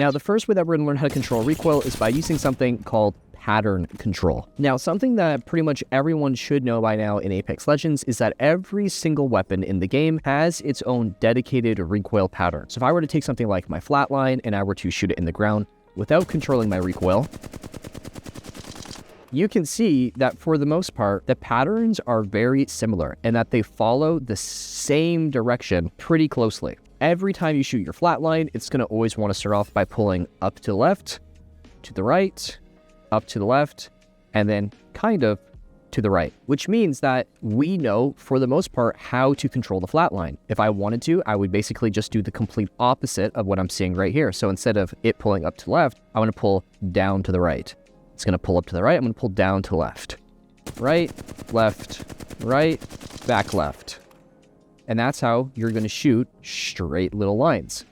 Now, the first way that we're going to learn how to control recoil is by using something called pattern control. Now, something that pretty much everyone should know by now in Apex Legends is that every single weapon in the game has its own dedicated recoil pattern. So if I were to take something like my flatline and I were to shoot it in the ground without controlling my recoil, you can see that for the most part, the patterns are very similar and that they follow the same direction pretty closely. Every time you shoot your flatline, it's going to always want to start off by pulling up to the left, to the right, up to the left, and then kind of to the right, which means that we know for the most part how to control the flatline. If I wanted to, I would basically just do the complete opposite of what I'm seeing right here. So instead of it pulling up to the left, I want to pull down to the right. It's going to pull up to the right. I'm going to pull down to the left. Right, back left. And that's how you're going to shoot straight little lines.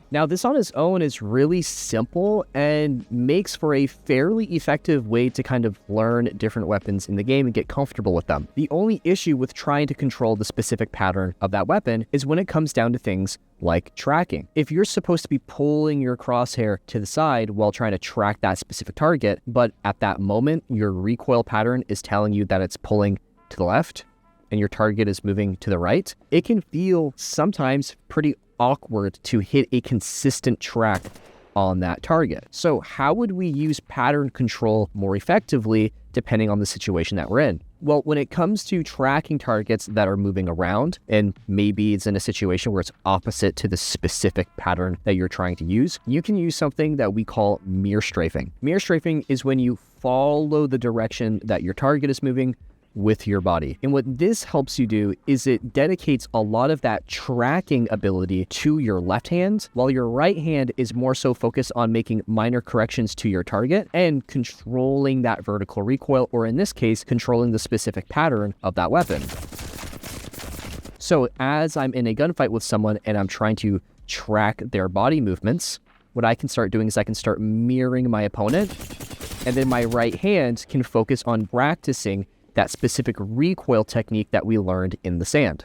Now, this on its own is really simple and makes for a fairly effective way to kind of learn different weapons in the game and get comfortable with them. The only issue with trying to control the specific pattern of that weapon is when it comes down to things like tracking. If you're supposed to be pulling your crosshair to the side while trying to track that specific target, but at that moment, your recoil pattern is telling you that it's pulling to the left and your target is moving to the right, it can feel sometimes pretty awkward to hit a consistent track on that target. So how would we use pattern control more effectively depending on the situation that we're in? Well, when it comes to tracking targets that are moving around, and maybe it's in a situation where it's opposite to the specific pattern that you're trying to use, you can use something that we call mirror strafing. Mirror strafing is when you follow the direction that your target is moving with your body. And what this helps you do is it dedicates a lot of that tracking ability to your left hand, while your right hand is more so focused on making minor corrections to your target and controlling that vertical recoil, or in this case, controlling the specific pattern of that weapon. So as I'm in a gunfight with someone and I'm trying to track their body movements, what I can start doing is I can start mirroring my opponent, and then my right hand can focus on practicing that specific recoil technique that we learned in the sand.